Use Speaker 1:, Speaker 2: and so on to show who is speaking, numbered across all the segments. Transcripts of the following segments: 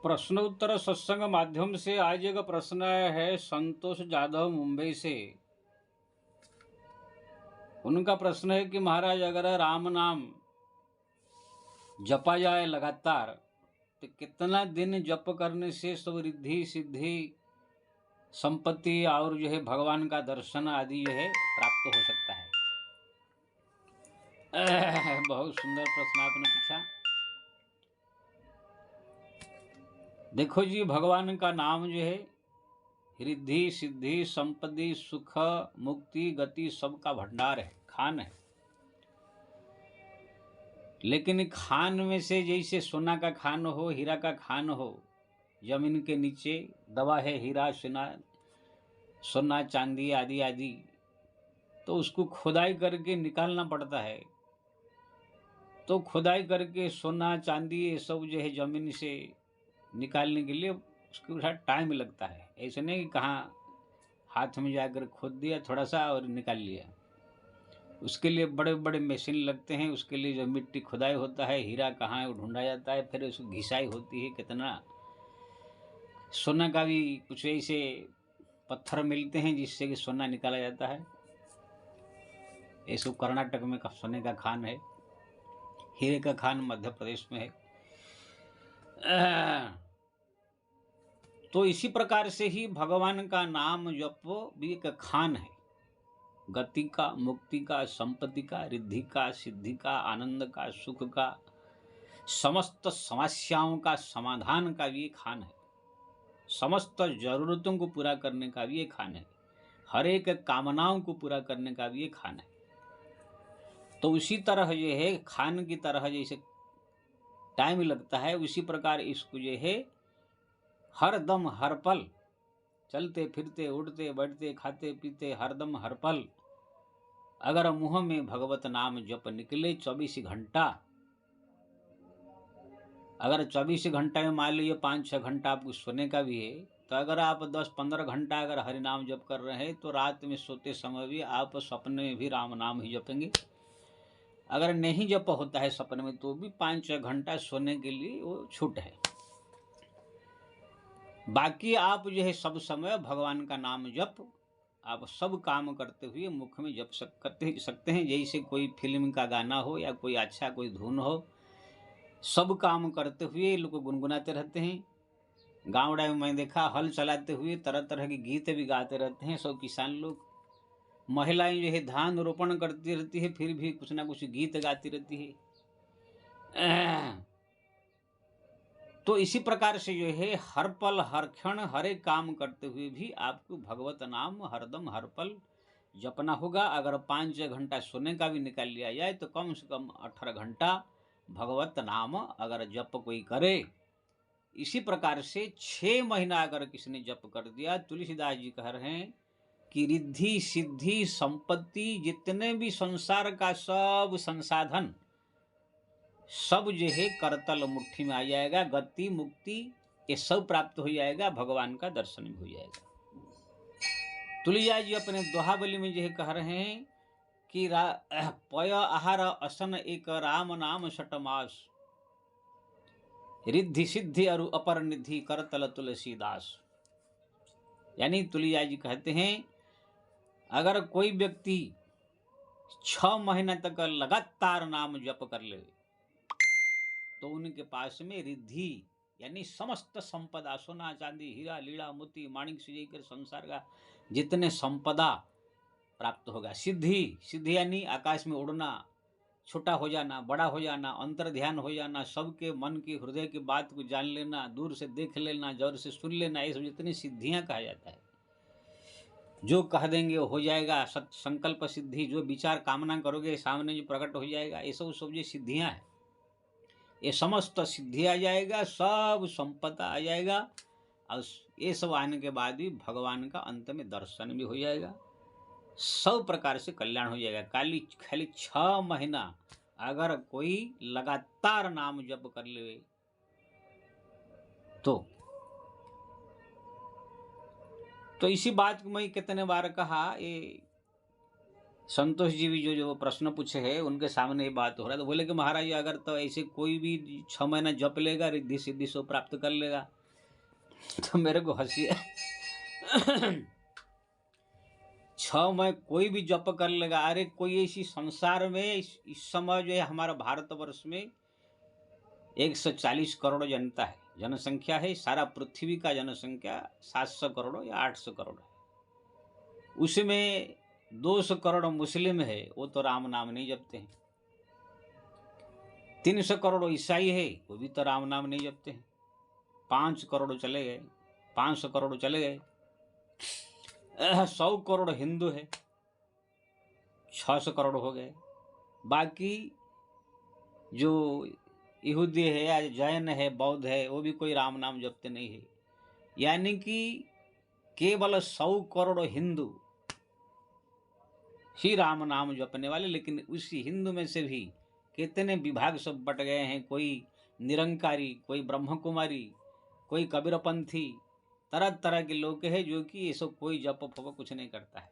Speaker 1: प्रश्न उत्तर सत्संग माध्यम से आज एक प्रश्न आया है संतोष जाधव मुंबई से। उनका प्रश्न है कि महाराज अगर राम नाम जपा जाए लगातार तो कितना दिन जप करने से सब रिद्धि सिद्धि संपत्ति और जो है भगवान का दर्शन आदि जो है प्राप्त हो सकता है। बहुत सुंदर प्रश्न आपने पूछा। देखो जी, भगवान का नाम जो है रिद्धि सिद्धि संपत्ति सुख मुक्ति गति सबका भंडार है, खान है। लेकिन खान में से जैसे सोना का खान हो, हीरा का खान हो, जमीन के नीचे दबा है हीरा सोना चांदी आदि आदि, तो उसको खुदाई करके निकालना पड़ता है। तो खुदाई करके सोना चांदी ये सब जो है जमीन से निकालने के लिए उसके साथ टाइम लगता है। ऐसे नहीं कि कहाँ हाथ में जाकर खोद दिया थोड़ा सा और निकाल लिया। उसके लिए बड़े बड़े मशीन लगते हैं। उसके लिए जो मिट्टी खुदाई होता है, हीरा कहाँ है वो ढूंढा जाता है, फिर उसकी घिसाई होती है। कितना सोना का भी कुछ ऐसे पत्थर मिलते हैं जिससे कि सोना निकाला जाता है। ये सब कर्नाटक में सोने का खान है, हीरे का खान मध्य प्रदेश में है। तो इसी प्रकार से ही भगवान का नाम जप भी एक खान है, गति का, मुक्ति का, संपत्ति का, रिद्धि का, सिद्धि का, आनंद का, सुख का, समस्त समस्याओं का समाधान का भी खान है, समस्त जरूरतों को पूरा करने का भी खान है, हर एक कामनाओं को पूरा करने का भी खान है। तो उसी तरह ये है, खान की तरह जैसे टाइम लगता है, उसी प्रकार इसको जो है हर दम हर पल चलते फिरते उड़ते बैठते खाते पीते हर दम हर पल अगर मुंह में भगवत नाम जप निकले 24 घंटा, अगर 24 घंटा में मान लीजिए 5-6 घंटा आपको सोने का भी है, तो अगर आप 10-15 घंटा अगर हरि नाम जप कर रहे हैं तो रात में सोते समय भी आप सपने में भी राम नाम ही जपेंगे। अगर नहीं जप होता है सपने में तो भी 5-6 घंटा सोने के लिए वो छूट है। बाकी आप जो है सब समय भगवान का नाम जप आप सब काम करते हुए मुख में जप सकते हैं। जैसे कोई फिल्म का गाना हो या कोई अच्छा कोई धुन हो, सब काम करते हुए लोग गुनगुनाते रहते हैं। गाँव में मैं देखा हल चलाते हुए तरह तरह के गीत भी गाते रहते हैं सब किसान लोग। महिलाएं जो है धान रोपण करती रहती है, फिर भी कुछ ना कुछ गीत गाती रहती है। तो इसी प्रकार से जो है हर पल हर क्षण हर एक काम करते हुए भी आपको भगवत नाम हरदम हर पल जपना होगा। अगर 5-6 घंटा सोने का भी निकाल लिया जाए तो कम से कम 18 घंटा भगवत नाम अगर जप कोई करे। इसी प्रकार से 6 महीना अगर किसी ने जप कर दिया, तुलसीदास जी कह रहे हैं कि रिद्धि सिद्धि संपत्ति जितने भी संसार का सब संसाधन सब जो है करतल मुट्ठी में आ जाएगा। गति मुक्ति ये सब प्राप्त हो जाएगा, भगवान का दर्शन भी हो जाएगा। तुलसीदास जी अपने दोहावली में जो है कह रहे हैं कि पय आहार असन एक राम नाम सटमास, रिद्धि सिद्धि और अपर निधि करतल तुलसीदास। यानी तुलसीदास जी कहते हैं अगर कोई व्यक्ति 6 महीना तक लगातार नाम जप कर ले तो उनके पास में रिद्धि यानी समस्त संपदा, सोना चांदी हीरा लीड़ा मोती माणिक से लेकर संसार का जितने संपदा प्राप्त होगा। सिद्धि, सिद्धि यानी आकाश में उड़ना, छोटा हो जाना, बड़ा हो जाना, अंतर ध्यान हो जाना, सबके मन की हृदय की बात को जान लेना, दूर से देख लेना, जोर से सुन लेना, ये सब जितनी सिद्धियां कहा जाता है। जो कह देंगे हो जाएगा, संकल्प सिद्धि, जो विचार कामना करोगे सामने जो प्रकट हो जाएगा, ये सब जो सिद्धियां है, ये समस्त सिद्धि आ जाएगा, सब संपदा आ जाएगा। और ये सब आने के बाद भी भगवान का अंत में दर्शन भी हो जाएगा, सब प्रकार से कल्याण हो जाएगा। खाली 6 महीना अगर कोई लगातार नाम जप कर ले तो इसी बात को मैं कितने बार कहा, ये संतोष जी भी जो जो प्रश्न पूछे है उनके सामने ये बात हो रहा है, तो बोले कि महाराज अगर तो ऐसे कोई भी 6 महीना जप लेगा रिद्धि सिद्धि सो प्राप्त कर लेगा। तो मेरे को हंसी है। 6 माह कोई भी जप कर लेगा, अरे कोई ऐसी संसार में इस समय जो है हमारा भारतवर्ष में 140 करोड़ जनता है, जनसंख्या है। सारा पृथ्वी का जनसंख्या 700 करोड़ या 800 करोड़ है। उसमें 200 करोड़ मुस्लिम है, वो तो राम नाम नहीं जपते हैं। 300 करोड़ ईसाई है, वो भी तो राम नाम नहीं जपते हैं। 5 करोड़ चले गए, 500 करोड़ चले गए। 100 करोड़ हिंदू है, 600 करोड़ हो गए। बाकी जो यहूदी है या जैन है, बौद्ध है, वो भी कोई राम नाम जपते नहीं है। यानी कि केवल 100 करोड़ हिंदू ही राम नाम जपने वाले। लेकिन उसी हिंदू में से भी कितने विभाग सब बट गए हैं, कोई निरंकारी, कोई ब्रह्म कुमारी, कोई कबीरपंथी, तरह तरह के लोग हैं जो कि ये सब कोई जप फप कुछ नहीं करता है।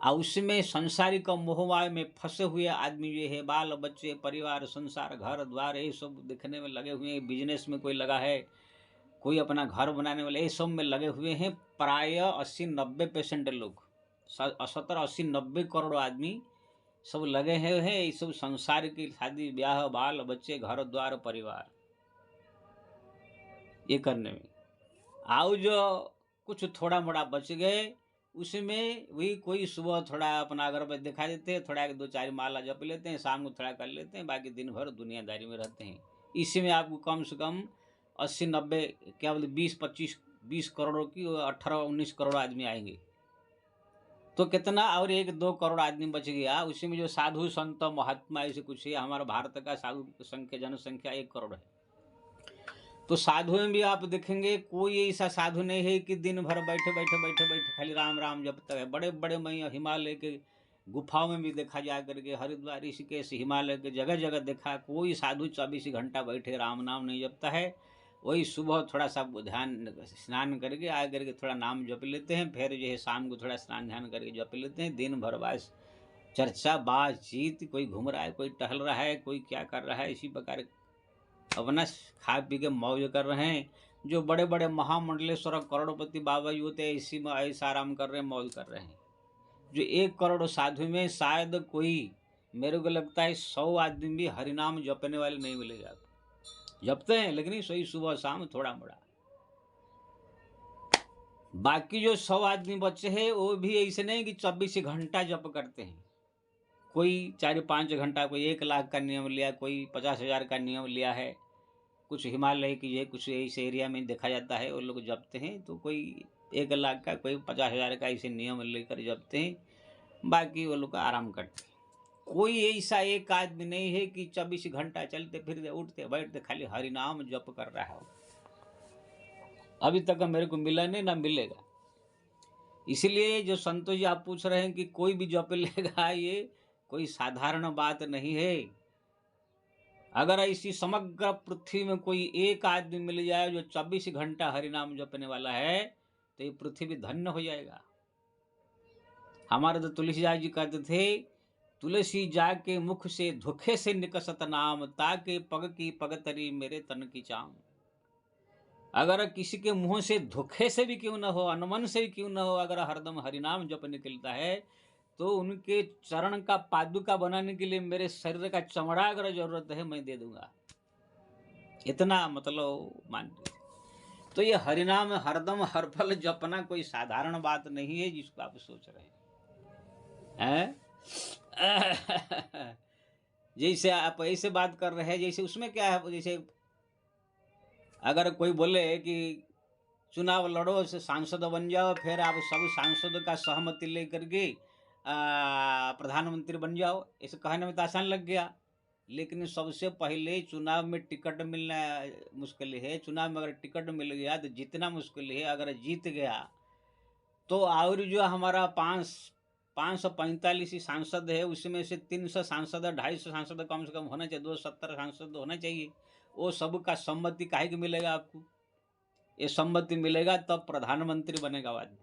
Speaker 1: और उसमें संसारिक मोहमाया में फंसे हुए आदमी ये है, बाल बच्चे, परिवार, संसार, घर द्वार, ये सब दिखने में लगे हुए हैं। बिजनेस में कोई लगा है, कोई अपना घर बनाने वाले, ये सब में लगे हुए हैं। प्राय 80-90% लोग, 70-80-90 करोड़ आदमी सब लगे हैं ये सब संसार की शादी ब्याह, बाल बच्चे, घर द्वार, परिवार ये करने में। आओ जो कुछ थोड़ा मोड़ा बच गए, उसमें वही कोई सुबह थोड़ा अपना अगरबत्ती दिखा देते हैं, थोड़ा 2-4 माला जप लेते हैं, शाम को थोड़ा कर लेते हैं, बाकी दिन भर दुनियादारी में रहते हैं। इसी में आपको कम से कम 80-90 क्या बोलते 20 करोड़ की 18-19 करोड़ आदमी आएंगे। तो कितना और 1-2 करोड़ आदमी बच गया। उसी में जो साधु संत महात्मा ऐसे कुछ है। हमारा भारत का साधु संख्या जनसंख्या 1 करोड़ है। तो साधु में भी आप देखेंगे कोई ऐसा साधु नहीं है कि दिन भर बैठे बैठे बैठे बैठे खाली राम राम जपता है। बड़े बड़े मैं हिमालय के गुफाओं में भी देखा जा करके, हरिद्वार, ऋषिकेश, हिमालय के जगह जगह देखा, कोई साधु 24 घंटा बैठे राम नाम नहीं जपता है। वही सुबह थोड़ा सा ध्यान स्नान करके आ करके थोड़ा नाम जप लेते हैं, फिर जो है शाम को थोड़ा स्नान ध्यान करके जप लेते हैं। दिन भर बस चर्चा बातचीत, कोई घूम रहा है, कोई टहल रहा है, कोई क्या कर रहा है, इसी प्रकार अपना खा पी के मौज कर रहे हैं। जो बड़े बड़े महामंडलेश्वर करोड़पति बाबा जी होते हैं, इसी में ऐसा आराम कर रहे हैं, मौज कर रहे हैं। जो 1 करोड़ साधु में शायद कोई, मेरे को लगता है 100 आदमी भी हरिनाम जपने वाले नहीं मिलेगा। जपते हैं लेकिन सोई सुबह शाम थोड़ा मोड़ा। बाकी जो 100 आदमी बच्चे हैं वो भी ऐसे नहीं कि 24 घंटा जप करते हैं। कोई 4-5 घंटा, कोई 1 लाख का नियम लिया, कोई 50,000 का नियम लिया है। कुछ हिमालय की है, कुछ इस एरिया में देखा जाता है वो लोग जपते हैं। तो कोई 1 लाख का, कोई 50,000 का ऐसे नियम लेकर जपते हैं। बाकी वो लोग आराम करते हैं। कोई ऐसा एक आदमी नहीं है कि 24 घंटा चलते फिरते उठते बैठते खाली हरिनाम जप कर रहा हो। अभी तक मेरे को मिला नहीं, ना मिलेगा। इसलिए जो संतोष जी आप पूछ रहे हैं कि कोई भी जप लेगा, ये कोई साधारण बात नहीं है। अगर ऐसी समग्र पृथ्वी में कोई एक आदमी मिल जाए जो 24 घंटा हरिनाम जपने वाला है, तो ये पृथ्वी धन्य हो जाएगा। हमारे तो तुलसीदास जी कहते थे, तुलसी जाके मुख से धोखे से निकसत नाम, ताके पग की पगतरी मेरे तन की चाम। अगर किसी के मुंह से धोखे से भी क्यों न हो, अनमन से भी क्यों न हो, अगर हरदम हरिनाम जप निकलता है, तो उनके चरण का पादुका बनाने के लिए मेरे शरीर का चमड़ा अगर जरूरत है मैं दे दूंगा। इतना मतलब मान लीजिए। तो ये हरिनाम हरदम हर फल जपना कोई साधारण बात नहीं है जिसको आप सोच रहे हैं। जैसे आप ऐसे बात कर रहे हैं, जैसे उसमें क्या है, जैसे अगर कोई बोले कि चुनाव लड़ो, से सांसद बन जाओ, फिर आप सब सांसद का सहमति लेकर के प्रधानमंत्री बन जाओ, ऐसे कहने में तो आसान लग गया। लेकिन सबसे पहले चुनाव में टिकट मिलना मुश्किल है। चुनाव में अगर टिकट मिल गया तो जीतना मुश्किल है। अगर जीत गया तो और जो हमारा 545 सांसद है, उसमें से 300 सांसद, 250 सांसद कम से कम होना चाहिए, 270 सांसद होना चाहिए। वो सबका सम्मति काहे के मिलेगा आपको? ये सम्मति मिलेगा तब प्रधानमंत्री बनेगा आदमी।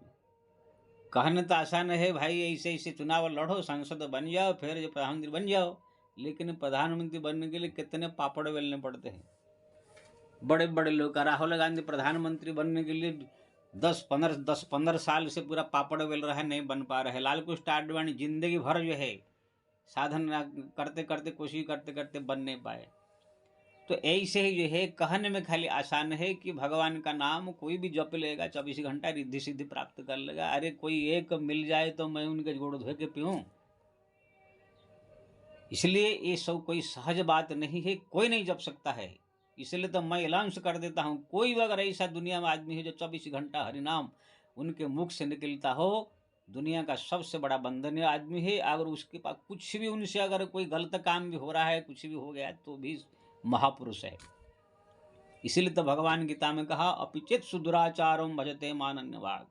Speaker 1: कहना तो आसान है भाई, ऐसे ऐसे चुनाव लड़ो, संसद बन जाओ, फिर जो प्रधानमंत्री बन जाओ, लेकिन प्रधानमंत्री बनने के लिए कितने पापड़ बेलने पड़ते हैं। बड़े बड़े लोग, राहुल गांधी प्रधानमंत्री बनने के लिए 10-15 साल से पूरा पापड़ बेल रहा है, नहीं बन पा रहे। लाल कृष्ण आडवाणी जिंदगी भर जो है साधन करते करते, कोशिश करते करते बन नहीं पाए। तो ऐसे ही जो है कहने में खाली आसान है कि भगवान का नाम कोई भी जप लेगा 24 घंटा रिद्धि सिद्धि प्राप्त कर लेगा। अरे कोई एक मिल जाए तो मैं उनके गोड़ धो के पीऊं, इसलिए ये सब कोई सहज बात नहीं है, कोई नहीं जप सकता है। इसलिए तो मैं अनाउंस कर देता हूँ, कोई भी अगर ऐसा दुनिया में आदमी है जो 24 घंटा हरिनाम उनके मुख से निकलता हो, दुनिया का सबसे बड़ा वंदनीय आदमी है। अगर उसके पास कुछ भी, उनसे अगर कोई गलत काम भी हो रहा है, कुछ भी हो गया, तो भी महापुरुष है। इसीलिए तो भगवान गीता में कहा, अपिचेत सुदुराचारम भजते मानन्यवाग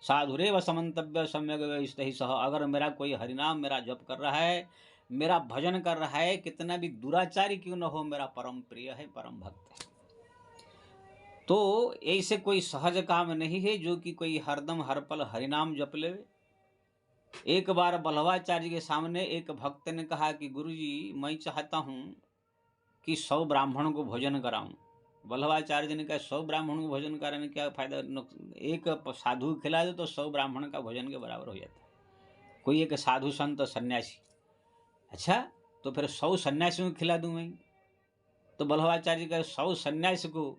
Speaker 1: साधुरेव समन्तव्य सम्यक व्यवस्थितः सह। अगर मेरा कोई हरिनाम मेरा जप कर रहा है, मेरा भजन कर रहा है, कितना भी दुराचारी क्यों न हो, मेरा परम प्रिय है, परम भक्त है। तो ऐसे कोई सहज काम नहीं है जो कि कोई हरदम हर पल हरिनाम जप ले। एक बार बल्लभाचार्य के सामने एक भक्त ने कहा कि गुरुजी, मैं चाहता हूँ कि 100 ब्राह्मणों को भोजन कराऊं। बल्लभाचार्य जी ने कहा, 100 ब्राह्मणों को भोजन कराने क्या फायदा, एक साधु खिला दो तो 100 ब्राह्मण का भोजन के बराबर हो जाता है। कोई एक साधु संत सन्यासी, अच्छा तो फिर 100 सन्यासियों को खिला दूं मैं। तो बल्लभाचार्य का 100 सन्यासी को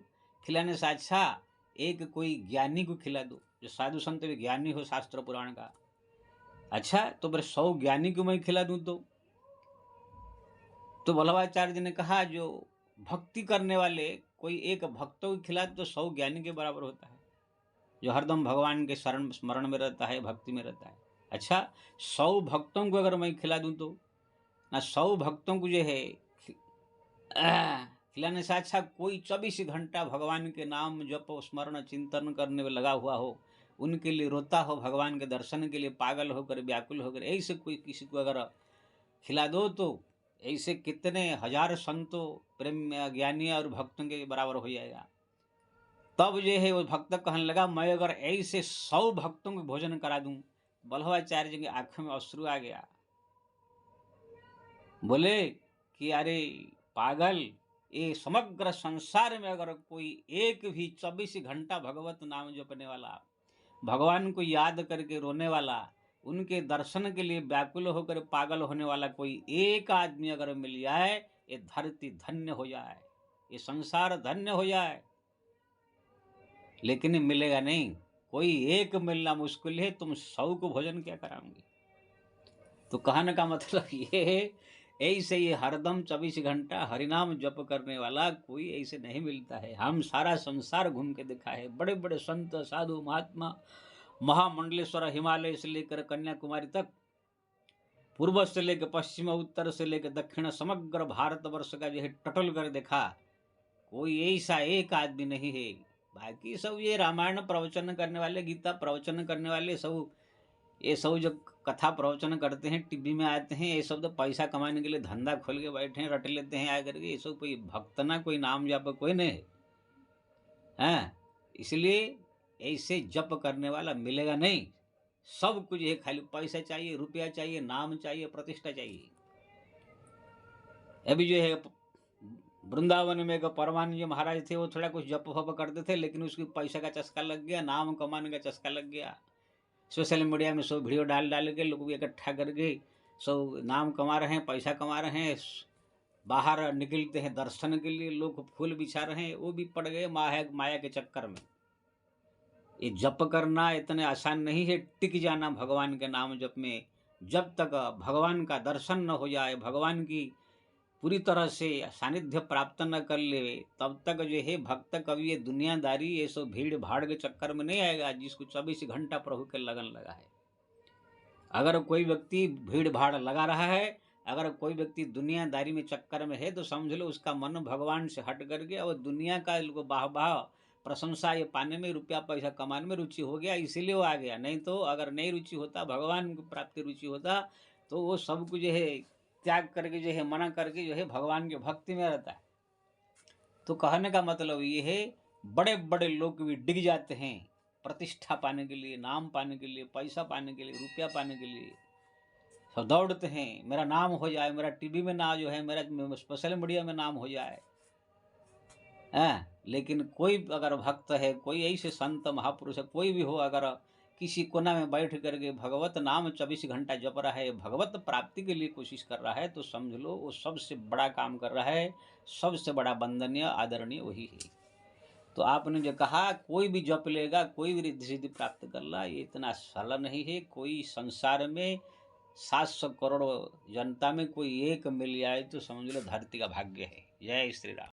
Speaker 1: खिलाने से अच्छा एक कोई ज्ञानी को खिला दो, जो साधु संत भी ज्ञानी हो शास्त्र पुराण का। अच्छा तो फिर 100 ज्ञानी को मैं खिला दूं तो बल्लभाचार्य जी ने कहा, जो भक्ति करने वाले कोई एक भक्तों को खिला तो 100 ज्ञानी के बराबर होता है, जो हरदम भगवान के शरण स्मरण में रहता है, भक्ति में रहता है। अच्छा 100 भक्तों को अगर मैं खिला दूं तो ना, 100 भक्तों को जो है खिलाने से अच्छा कोई 24 घंटा भगवान के नाम जप स्मरण चिंतन करने में लगा हुआ हो, उनके लिए रोता हो, भगवान के दर्शन के लिए पागल होकर व्याकुल होकर, ऐसे कोई किसी को अगर खिला दो तो ऐसे कितने हजार संतों प्रेम ज्ञानी और भक्तों के बराबर हो जाएगा। तब जो है वो भक्त कहने लगा, मैं अगर ऐसे 100 भक्तों को भोजन करा दूं। बल्लभाचार्य जी की आंखों में अश्रु आ गया, बोले कि अरे पागल, ये समग्र संसार में अगर कोई एक भी 24 घंटा भगवत नाम जपने वाला, भगवान को याद करके रोने वाला, उनके दर्शन के लिए व्याकुल होकर पागल होने वाला कोई एक आदमी अगर मिल जाए, ये धरती धन्य हो जाए, ये संसार धन्य हो जाए। लेकिन मिलेगा नहीं, कोई एक मिलना मुश्किल है, तुम 100 को भोजन क्या कराओगे। तो कहने का मतलब ये है, ऐसे ये हरदम 24 घंटा हरिनाम जप करने वाला कोई ऐसे नहीं मिलता है। हम सारा संसार घूम के देखा है, बड़े बड़े संत साधु महात्मा, महामंडलेश्वर हिमालय से लेकर कन्याकुमारी तक, पूर्व से लेकर पश्चिम, उत्तर से लेकर दक्षिण, समग्र भारतवर्ष का जो है टटल कर देखा, कोई ऐसा एक आदमी नहीं है। बाकी सब ये रामायण प्रवचन करने वाले, गीता प्रवचन करने वाले सब, ये सब जो कथा प्रवचन करते हैं, टीवी में आते हैं, ये सब तो पैसा कमाने के लिए धंधा खोल के बैठे हैं, रट लेते हैं आकर के। ये सब कोई भक्त ना, कोई नाम जप कोई नहीं है। इसलिए ऐसे जप करने वाला मिलेगा नहीं। सब कुछ है, खाली पैसा चाहिए, रुपया चाहिए, नाम चाहिए, प्रतिष्ठा चाहिए। अभी जो है वृंदावन में एक परमानंद जी महाराज थे, वो थोड़ा कुछ जप फप करते थे, लेकिन उसकी पैसा का चस्का लग गया, नाम कमाने का चस्का लग गया। सोशल मीडिया में सब वीडियो डाल डाल के लोग इकट्ठा करके सब नाम कमा रहे हैं, पैसा कमा रहे हैं, बाहर निकलते हैं दर्शन के लिए, लोग फूल बिछा रहे हैं, वो भी पड़ गए माया के चक्कर में। ये जप करना इतने आसान नहीं है, टिक जाना भगवान के नाम जप में। जब तक भगवान का दर्शन न हो जाए, भगवान की पूरी तरह से सानिध्य प्राप्त न कर ले, तब तक जो है भक्त कभी ये दुनियादारी, ये सब भीड़ भाड़ के चक्कर में नहीं आएगा, जिसको 24 घंटा प्रभु के लगन लगा है। अगर कोई व्यक्ति भीड़ भाड़ लगा रहा है, अगर कोई व्यक्ति दुनियादारी में चक्कर में है, तो समझ लो उसका मन भगवान से हट करके और दुनिया का वाह वाह प्रशंसा ये पाने में, रुपया पैसा कमाने में रुचि हो गया, इसीलिए वो आ गया। नहीं तो अगर नहीं रुचि होता, भगवान की प्राप्ति रुचि होता, तो वो सब कुछ जो है त्याग करके, जो है मना करके, जो है भगवान की भक्ति में रहता है। तो कहने का मतलब ये है, बड़े बड़े लोग भी डिग जाते हैं प्रतिष्ठा पाने के लिए, नाम पाने के लिए, पैसा पाने के लिए, रुपया पाने के लिए सब दौड़ते हैं। मेरा नाम हो जाए, मेरा टीवी में ना जो है, मेरा सोशल मीडिया में नाम हो जाए। लेकिन कोई अगर भक्त है, कोई ऐसे संत महापुरुष है, कोई भी हो, अगर किसी कोना में बैठ करके भगवत नाम 24 घंटा जप रहा है, भगवत प्राप्ति के लिए कोशिश कर रहा है, तो समझ लो वो सबसे बड़ा काम कर रहा है, सबसे बड़ा वंदनीय आदरणीय वही है। तो आपने जो कहा कोई भी जप लेगा, कोई भी रिद्धि सिद्धि प्राप्त कर ला, ये इतना सरल नहीं है। कोई संसार में 700 करोड़ जनता में कोई एक मिल जाए तो समझ लो धरती का भाग्य है। जय श्री राम।